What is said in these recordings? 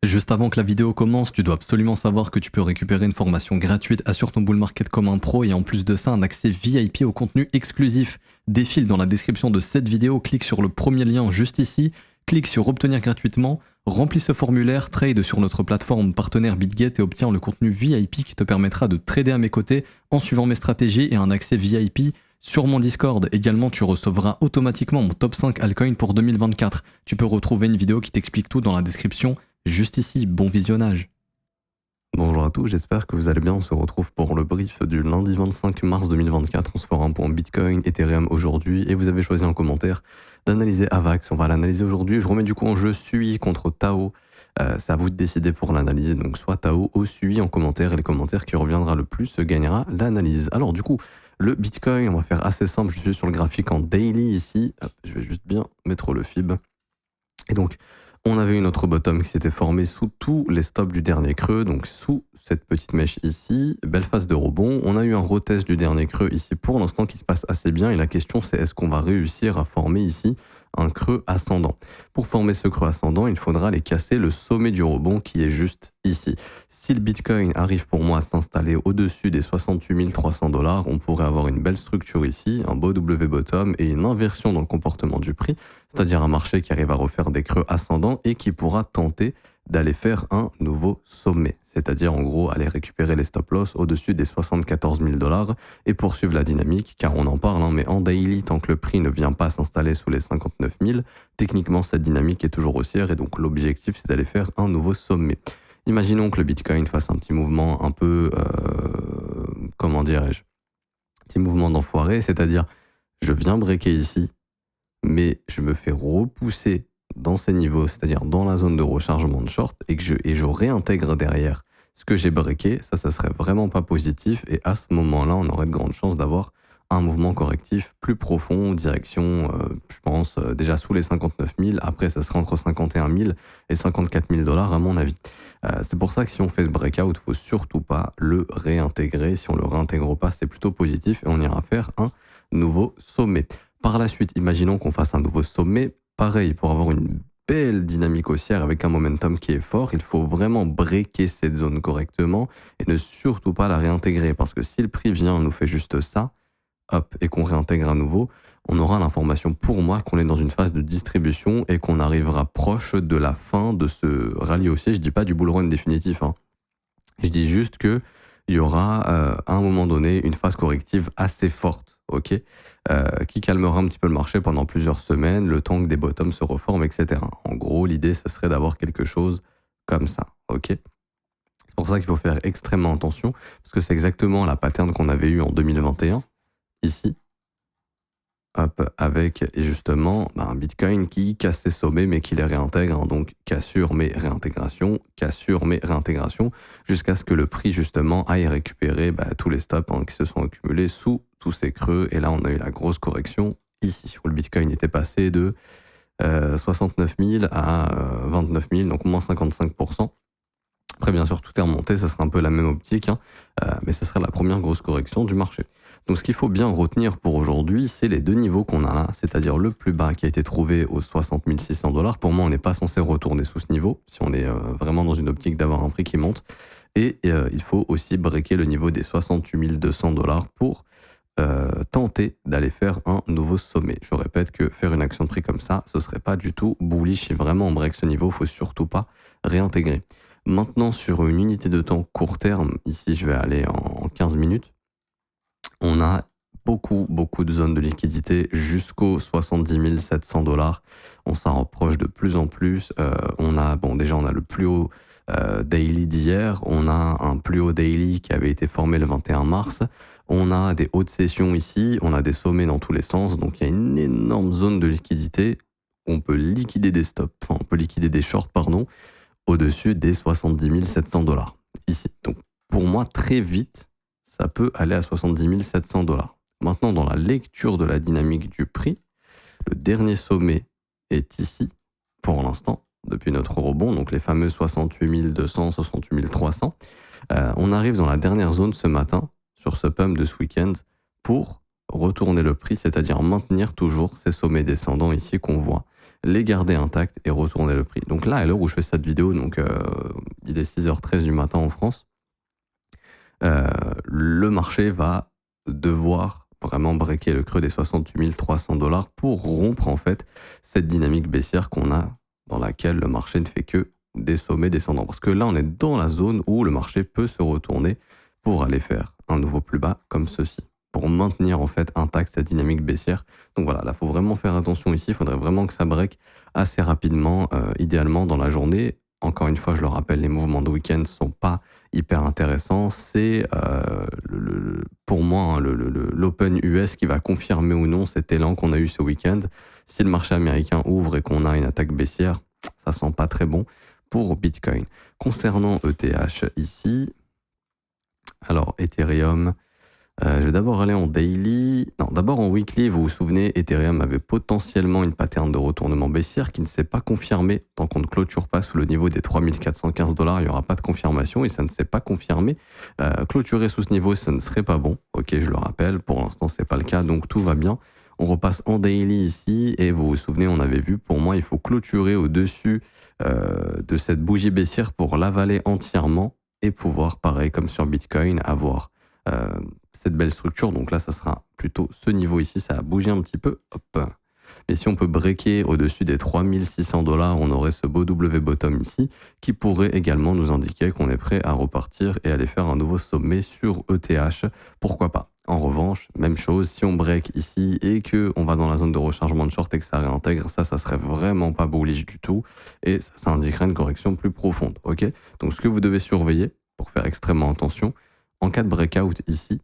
Juste avant que la vidéo commence, tu dois absolument savoir que tu peux récupérer une formation gratuite Assure ton bull market comme un pro et en plus de ça un accès VIP au contenu exclusif. Défile dans la description de cette vidéo, clique sur le premier lien juste ici, clique sur obtenir gratuitement, remplis ce formulaire, trade sur notre plateforme partenaire BitGet et obtiens le contenu VIP qui te permettra de trader à mes côtés en suivant mes stratégies et un accès VIP sur mon Discord. Également, tu recevras automatiquement mon top 5 altcoin pour 2024. Tu peux retrouver une vidéo qui t'explique tout dans la description. Juste ici, bon visionnage. Bonjour à tous, j'espère que vous allez bien. On se retrouve pour le brief du lundi 25 mars 2024. On se fera un point Bitcoin, Ethereum aujourd'hui et vous avez choisi en commentaire d'analyser AVAX. On va l'analyser aujourd'hui. Je remets du coup en jeu SUI contre Tao. C'est à vous de décider pour l'analyse. Donc soit Tao ou SUI en commentaire et le commentaire qui reviendra le plus gagnera l'analyse. Alors du coup, le Bitcoin, on va faire assez simple. Je suis sur le graphique en daily ici. Hop, je vais juste bien mettre le fib. Et donc, on avait une autre bottom qui s'était formée sous tous les stops du dernier creux, donc sous cette petite mèche ici, belle phase de rebond. On a eu un retest du dernier creux ici pour l'instant qui se passe assez bien et la question c'est est-ce qu'on va réussir à former ici un creux ascendant. Pour former ce creux ascendant, il faudra aller casser le sommet du rebond qui est juste ici. Si le Bitcoin arrive pour moi à s'installer au-dessus des 68 300 $, on pourrait avoir une belle structure ici, un beau W bottom et une inversion dans le comportement du prix, c'est-à-dire un marché qui arrive à refaire des creux ascendants et qui pourra tenter d'aller faire un nouveau sommet, c'est-à-dire en gros aller récupérer les stop-loss au-dessus des 74 000 $ et poursuivre la dynamique, car on en parle, mais en daily, tant que le prix ne vient pas s'installer sous les 59 000, techniquement cette dynamique est toujours haussière et donc l'objectif c'est d'aller faire un nouveau sommet. Imaginons que le Bitcoin fasse un petit mouvement un peu, comment dirais-je, petit mouvement d'enfoiré, c'est-à-dire je viens breaker ici, mais je me fais repousser dans ces niveaux, c'est-à-dire dans la zone de rechargement de short, et je réintègre derrière ce que j'ai breaké, ça serait vraiment pas positif, et à ce moment-là, on aurait de grandes chances d'avoir un mouvement correctif plus profond, direction, je pense, déjà sous les 59 000, après ça serait entre 51 000 et 54 000 $ à mon avis. C'est pour ça que si on fait ce breakout, il faut surtout pas le réintégrer, si on le réintègre pas, c'est plutôt positif, et on ira faire un nouveau sommet. Par la suite, imaginons qu'on fasse un nouveau sommet. Pareil, pour avoir une belle dynamique haussière avec un momentum qui est fort, il faut vraiment breaker cette zone correctement et ne surtout pas la réintégrer. Parce que si le prix vient, nous fait juste ça, hop, et qu'on réintègre à nouveau, on aura l'information pour moi qu'on est dans une phase de distribution et qu'on arrivera proche de la fin de ce rallye haussier. Je dis pas du bull run définitif, hein. Je dis juste que il y aura à un moment donné une phase corrective assez forte, ok, qui calmera un petit peu le marché pendant plusieurs semaines, le temps que des bottoms se reforment, etc. En gros, l'idée, ce serait d'avoir quelque chose comme ça, ok. C'est pour ça qu'il faut faire extrêmement attention, parce que c'est exactement la pattern qu'on avait eue en 2021, ici, hop, avec justement un Bitcoin qui casse ses sommets mais qui les réintègre, hein, donc cassure mais réintégration, jusqu'à ce que le prix justement aille récupérer tous les stops qui se sont accumulés sous tous ces creux, et là on a eu la grosse correction ici, où le Bitcoin était passé de 69 000 à 29 000, donc moins 55%. Après, bien sûr, tout est remonté, ça sera un peu la même optique, mais ce sera la première grosse correction du marché. Donc, ce qu'il faut bien retenir pour aujourd'hui, c'est les deux niveaux qu'on a là, c'est-à-dire le plus bas qui a été trouvé aux 60 600 $. Pour moi, on n'est pas censé retourner sous ce niveau, si on est vraiment dans une optique d'avoir un prix qui monte. Et il faut aussi breaker le niveau des 68 200 $ pour tenter d'aller faire un nouveau sommet. Je répète que faire une action de prix comme ça, ce serait pas du tout bullish. Si vraiment on break ce niveau, il faut surtout pas réintégrer. Maintenant, sur une unité de temps court terme, ici je vais aller en 15 minutes, on a beaucoup de zones de liquidité jusqu'aux 70 700 $. On s'en rapproche de plus en plus. Déjà on a le plus haut daily d'hier, on a un plus haut daily qui avait été formé le 21 mars, on a des hautes sessions ici, on a des sommets dans tous les sens, donc il y a une énorme zone de liquidité. On peut liquider des stops, on peut liquider des shorts, au-dessus des 70 700 $. Ici. Donc, pour moi, très vite, ça peut aller à 70 700 $. Maintenant, dans la lecture de la dynamique du prix, le dernier sommet est ici, pour l'instant, depuis notre rebond, donc les fameux 68 200, 68 300. On arrive dans la dernière zone ce matin, sur ce pump de ce week-end, pour retourner le prix, c'est-à-dire maintenir toujours ces sommets descendants ici qu'on voit. les garder intacts et retourner le prix. Donc là, à l'heure où je fais cette vidéo, donc il est 6h13 du matin en France, le marché va devoir vraiment breaker le creux des 68 300 $ pour rompre en fait cette dynamique baissière qu'on a, dans laquelle le marché ne fait que des sommets descendants. Parce que là, on est dans la zone où le marché peut se retourner pour aller faire un nouveau plus bas comme ceci, pour maintenir en fait intacte cette dynamique baissière. Donc voilà, là, il faut vraiment faire attention ici. Il faudrait vraiment que ça break assez rapidement, idéalement dans la journée. Encore une fois, je le rappelle, les mouvements de week-end ne sont pas hyper intéressants. C'est pour moi l'Open US qui va confirmer ou non cet élan qu'on a eu ce week-end. Si le marché américain ouvre et qu'on a une attaque baissière, ça sent pas très bon pour Bitcoin. Concernant ETH ici, alors Ethereum, je vais d'abord aller en daily. Non, d'abord en weekly, vous vous souvenez, Ethereum avait potentiellement une pattern de retournement baissière qui ne s'est pas confirmée tant qu'on ne clôture pas sous le niveau des 3415 $. Il n'y aura pas de confirmation et ça ne s'est pas confirmé. Clôturer sous ce niveau, ce ne serait pas bon. Ok, je le rappelle, pour l'instant, c'est pas le cas, donc tout va bien. On repasse en daily ici et vous vous souvenez, on avait vu, pour moi, il faut clôturer au-dessus de cette bougie baissière pour l'avaler entièrement et pouvoir, pareil comme sur Bitcoin, avoir cette belle structure. Donc là, ça sera plutôt ce niveau ici, ça a bougé un petit peu. Hop. Mais si on peut breaker au-dessus des 3600 $, on aurait ce beau W bottom ici qui pourrait également nous indiquer qu'on est prêt à repartir et aller faire un nouveau sommet sur ETH. Pourquoi pas? En revanche, même chose, si on break ici et qu'on va dans la zone de rechargement de short et que ça réintègre, ça serait vraiment pas bullish du tout et ça indiquerait une correction plus profonde. Ok. Donc ce que vous devez surveiller pour faire extrêmement attention, en cas de breakout ici,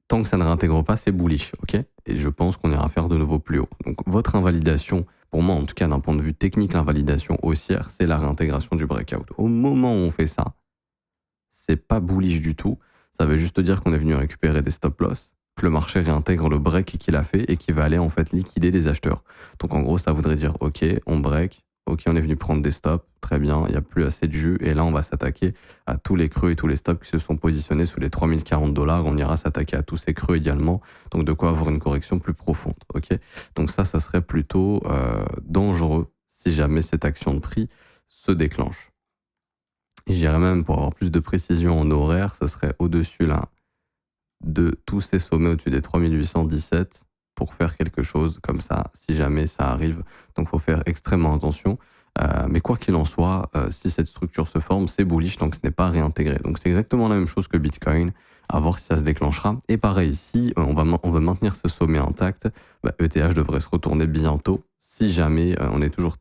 tant que ça ne réintègre pas, c'est bullish, ok? Et je pense qu'on ira faire de nouveau plus haut. Donc votre invalidation, pour moi en tout cas d'un point de vue technique, l'invalidation haussière, c'est la réintégration du breakout. Au moment où on fait ça, c'est pas bullish du tout. Ça veut juste dire qu'on est venu récupérer des stop loss, que le marché réintègre le break qu'il a fait et qu'il va aller en fait liquider les acheteurs. Donc en gros, ça voudrait dire, ok, on break, ok, on est venu prendre des stops, très bien, il n'y a plus assez de jus, et là on va s'attaquer à tous les creux et tous les stops qui se sont positionnés sous les 3040 $, on ira s'attaquer à tous ces creux également, donc de quoi avoir une correction plus profonde, ok. Donc ça serait plutôt dangereux si jamais cette action de prix se déclenche. Et j'irais même, pour avoir plus de précision en horaire, ça serait au-dessus là de tous ces sommets au-dessus des 3817 pour faire quelque chose comme ça, si jamais ça arrive. Donc, il faut faire extrêmement attention. Mais quoi qu'il en soit, si cette structure se forme, c'est bullish tant que ce n'est pas réintégré. Donc, c'est exactement la même chose que Bitcoin, à voir si ça se déclenchera. Et pareil, si on veut maintenir ce sommet intact, ETH devrait se retourner bientôt. Si jamais on est toujours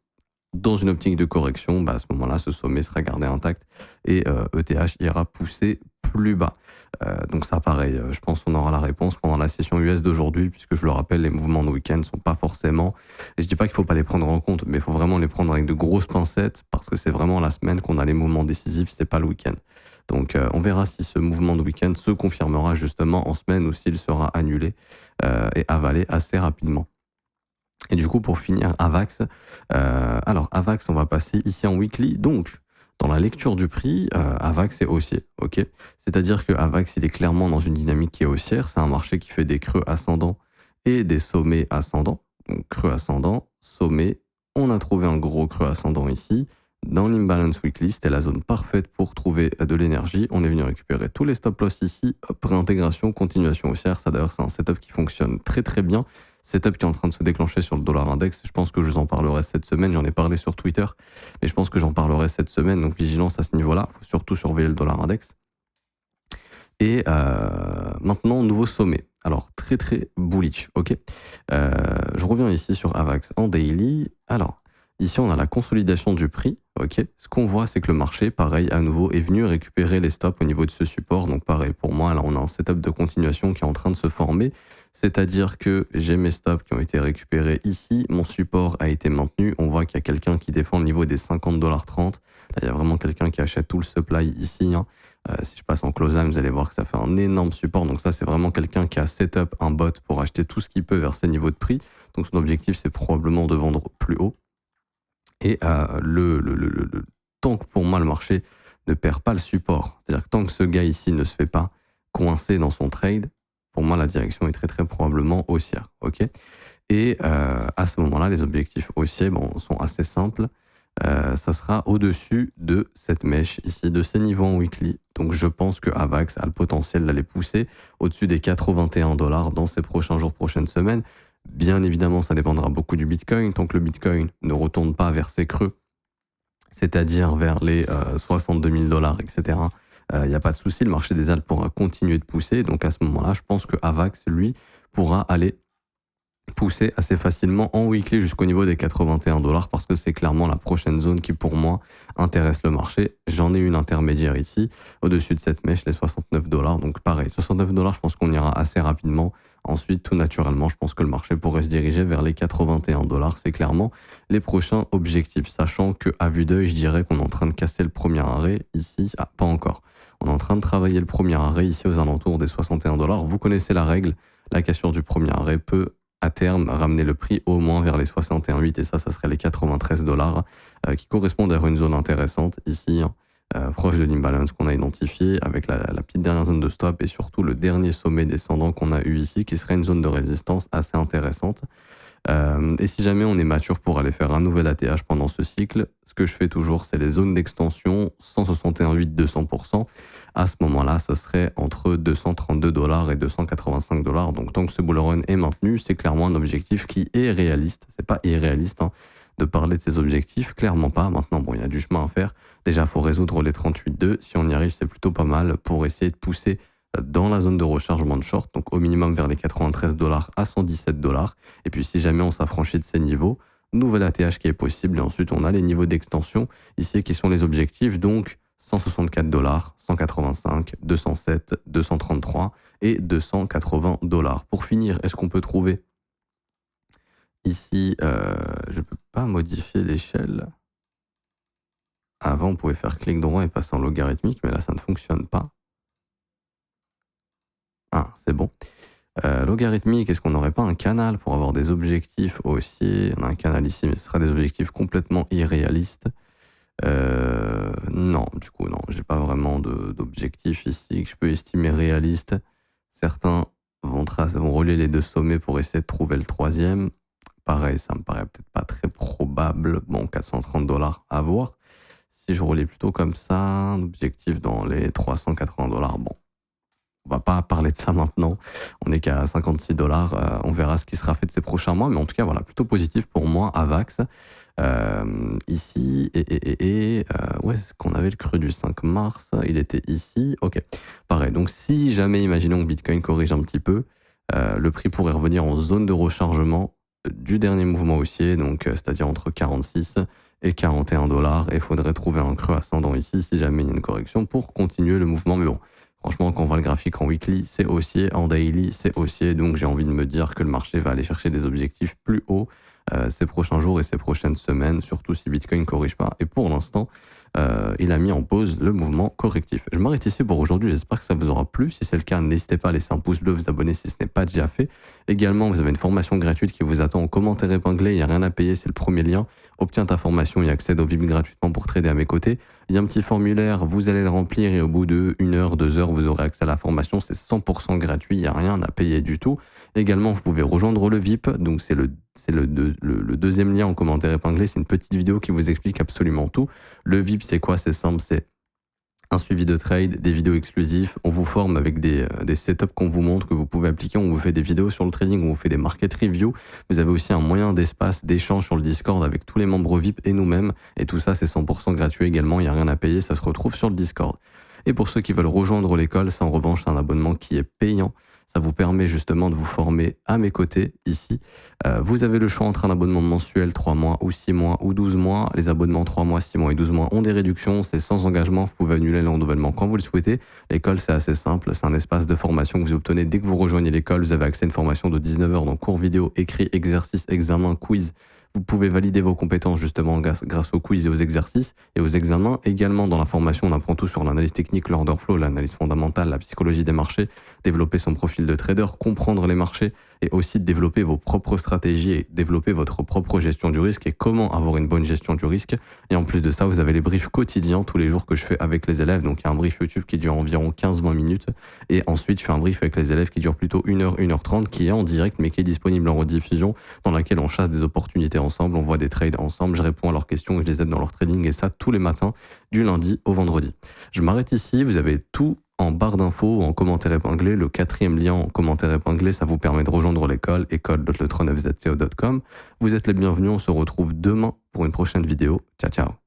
dans une optique de correction, à ce moment-là, ce sommet sera gardé intact et ETH ira pousser plus bas. Donc ça, pareil, je pense qu'on aura la réponse pendant la session US d'aujourd'hui, puisque je le rappelle, les mouvements de week-end ne sont pas forcément... Et je dis pas qu'il faut pas les prendre en compte, mais il faut vraiment les prendre avec de grosses pincettes, parce que c'est vraiment la semaine qu'on a les mouvements décisifs, c'est pas le week-end. Donc on verra si ce mouvement de week-end se confirmera justement en semaine ou s'il sera annulé et avalé assez rapidement. Et du coup, pour finir, AVAX. Alors, AVAX, on va passer ici en weekly. Donc, dans la lecture du prix, AVAX est haussier, ok. C'est-à-dire que AVAX, il est clairement dans une dynamique qui est haussière. C'est un marché qui fait des creux ascendants et des sommets ascendants. Donc, creux ascendant, sommet. On a trouvé un gros creux ascendant ici. Dans l'imbalance weekly, c'était la zone parfaite pour trouver de l'énergie. On est venu récupérer tous les stop loss ici. Hop, réintégration, continuation haussière. Ça, d'ailleurs, c'est un setup qui fonctionne très très bien. Setup qui est en train de se déclencher sur le dollar index. Je pense que je vous en parlerai cette semaine. J'en ai parlé sur Twitter, mais je pense que j'en parlerai cette semaine. Donc vigilance à ce niveau-là. Il faut surtout surveiller le dollar index. Et maintenant, nouveau sommet. Alors, très très bullish, ok. Je reviens ici sur AVAX en daily. Alors, ici, on a la consolidation du prix, ok. Ce qu'on voit, c'est que le marché, pareil, à nouveau, est venu récupérer les stops au niveau de ce support. Donc, pareil, pour moi, là, on a un setup de continuation qui est en train de se former. C'est-à-dire que j'ai mes stops qui ont été récupérés ici. Mon support a été maintenu. On voit qu'il y a quelqu'un qui défend le niveau des 50,30 $. Là, il y a vraiment quelqu'un qui achète tout le supply ici, hein. Si je passe en close-time, vous allez voir que ça fait un énorme support. Donc ça, c'est vraiment quelqu'un qui a setup un bot pour acheter tout ce qu'il peut vers ces niveaux de prix. Donc son objectif, c'est probablement de vendre plus haut. Et tant que pour moi, le marché ne perd pas le support, c'est-à-dire que tant que ce gars ici ne se fait pas coincer dans son trade, pour moi, la direction est très très probablement haussière. Ok. Et à ce moment-là, les objectifs haussiers sont assez simples. Ça sera au-dessus de cette mèche ici, de ces niveaux en weekly. Donc je pense que Avax a le potentiel d'aller pousser au-dessus des 81 $ dans ces prochains jours, prochaines semaines. Bien évidemment, ça dépendra beaucoup du Bitcoin. Tant que le Bitcoin ne retourne pas vers ses creux, c'est-à-dire vers les 62 000 $, etc., il n'y a pas de souci, le marché des altcoins pourra continuer de pousser. Donc à ce moment-là, je pense que Avax, lui, pourra aller pousser assez facilement en weekly jusqu'au niveau des 81 $ parce que c'est clairement la prochaine zone qui pour moi intéresse le marché. J'en ai une intermédiaire ici au-dessus de cette mèche, les 69 $. Donc pareil, 69 $, je pense qu'on ira assez rapidement. Ensuite, tout naturellement, je pense que le marché pourrait se diriger vers les 81 $. C'est clairement les prochains objectifs, sachant que à vue d'œil, je dirais qu'on est en train de casser le premier arrêt ici. Ah, pas encore. On est en train de travailler le premier arrêt ici aux alentours des 61 $. Vous connaissez la règle, la cassure du premier arrêt peut à terme ramener le prix au moins vers les 61,8 et ça serait les 93 $ qui correspondent à une zone intéressante ici, proche de l'imbalance qu'on a identifié avec la petite dernière zone de stop et surtout le dernier sommet descendant qu'on a eu ici qui serait une zone de résistance assez intéressante. Et si jamais on est mature pour aller faire un nouvel ATH pendant ce cycle, ce que je fais toujours, c'est les zones d'extension 161,8-200%. À ce moment-là, ça serait entre 232 $ et 285 $. Donc tant que ce bull run est maintenu, c'est clairement un objectif qui est réaliste. C'est pas irréaliste de parler de ces objectifs, clairement pas. Maintenant, il y a du chemin à faire. Déjà, il faut résoudre les 38,2. Si on y arrive, c'est plutôt pas mal pour essayer de pousser dans la zone de rechargement de short, donc au minimum vers les 93 $ à 117 $. Et puis si jamais on s'affranchit de ces niveaux, nouvel ATH qui est possible. Et ensuite, on a les niveaux d'extension ici qui sont les objectifs. Donc 164 $, 185, 207, 233 et 280 $. Pour finir, est-ce qu'on peut trouver ici, je ne peux pas modifier l'échelle. Avant, on pouvait faire clic droit et passer en logarithmique, mais là, ça ne fonctionne pas. Ah, c'est bon. Logarithmique, est-ce qu'on n'aurait pas un canal pour avoir des objectifs haussiers? On a un canal ici, mais ce sera des objectifs complètement irréalistes. Non, du coup, non, j'ai pas vraiment d'objectifs ici que je peux estimer réalistes. Certains vont relier les deux sommets pour essayer de trouver le troisième. Pareil, ça me paraît peut-être pas très probable. Bon, 430 $ à voir. Si je relie plutôt comme ça, un objectif dans les 380 $, bon. On va pas parler de ça maintenant. On n'est qu'à 56 $. On verra ce qui sera fait de ces prochains mois. Mais en tout cas, voilà, plutôt positif pour moi, Avax. Ici, où est-ce qu'on avait le creux du 5 mars? Il était ici. Ok, pareil. Donc, si jamais, imaginons que Bitcoin corrige un petit peu, le prix pourrait revenir en zone de rechargement du dernier mouvement haussier, donc c'est-à-dire entre 46 et 41 $. Et il faudrait trouver un creux ascendant ici, si jamais il y a une correction, pour continuer le mouvement. Mais bon, franchement, quand on voit le graphique en weekly, c'est haussier, en daily, c'est haussier. Donc, j'ai envie de me dire que le marché va aller chercher des objectifs plus hauts ces prochains jours et ces prochaines semaines, surtout si Bitcoin ne corrige pas. Et pour l'instant, il a mis en pause le mouvement correctif. Je m'arrête ici pour aujourd'hui. J'espère que ça vous aura plu. Si c'est le cas, n'hésitez pas à laisser un pouce bleu, vous abonner si ce n'est pas déjà fait. Également, vous avez une formation gratuite qui vous attend en commentaire épinglé. Il n'y a rien à payer, c'est le premier lien. Obtiens ta formation et accède au VIP gratuitement pour trader à mes côtés. Il y a un petit formulaire, vous allez le remplir et au bout de 1 heure, 2 heures, vous aurez accès à la formation. C'est 100% gratuit, il n'y a rien à payer du tout. Également, vous pouvez rejoindre le VIP. Donc, c'est le deuxième lien en commentaire épinglé. C'est une petite vidéo qui vous explique absolument tout. Le VIP, c'est quoi? C'est simple, c'est un suivi de trade, des vidéos exclusives. On vous forme avec des setups qu'on vous montre, que vous pouvez appliquer. On vous fait des vidéos sur le trading, on vous fait des market reviews. Vous avez aussi un moyen d'espace, d'échange sur le Discord avec tous les membres VIP et nous-mêmes. Et tout ça, c'est 100% gratuit également. Il n'y a rien à payer. Ça se retrouve sur le Discord. Et pour ceux qui veulent rejoindre l'école, ça en revanche, c'est un abonnement qui est payant. Ça vous permet justement de vous former à mes côtés ici. Vous avez le choix entre un abonnement mensuel 3 mois ou 6 mois ou 12 mois. Les abonnements 3 mois, 6 mois et 12 mois ont des réductions. C'est sans engagement. Vous pouvez annuler le renouvellement quand vous le souhaitez. L'école, c'est assez simple. C'est un espace de formation que vous obtenez dès que vous rejoignez l'école. Vous avez accès à une formation de 19 heures, donc cours vidéo, écrit, exercices, examens, quiz. Vous pouvez valider vos compétences justement grâce aux quiz et aux exercices et aux examens. Également dans la formation, on apprend tout sur l'analyse technique, l'order flow, l'analyse fondamentale, la psychologie des marchés, développer son profil de trader, comprendre les marchés et aussi développer vos propres stratégies et développer votre propre gestion du risque et comment avoir une bonne gestion du risque. Et en plus de ça, vous avez les briefs quotidiens tous les jours que je fais avec les élèves. Donc il y a un brief YouTube qui dure environ 15-20 minutes et ensuite je fais un brief avec les élèves qui dure plutôt 1h, 1h30 qui est en direct mais qui est disponible en rediffusion dans laquelle on chasse des opportunités ensemble, on voit des trades ensemble, je réponds à leurs questions et je les aide dans leur trading et ça tous les matins du lundi au vendredi. Je m'arrête ici, vous avez tout en barre d'infos ou en commentaire épinglé. Le 4e lien en commentaire épinglé, ça vous permet de rejoindre l'école, école.letronfzco.com. Vous êtes les bienvenus, on se retrouve demain pour une prochaine vidéo. Ciao, ciao.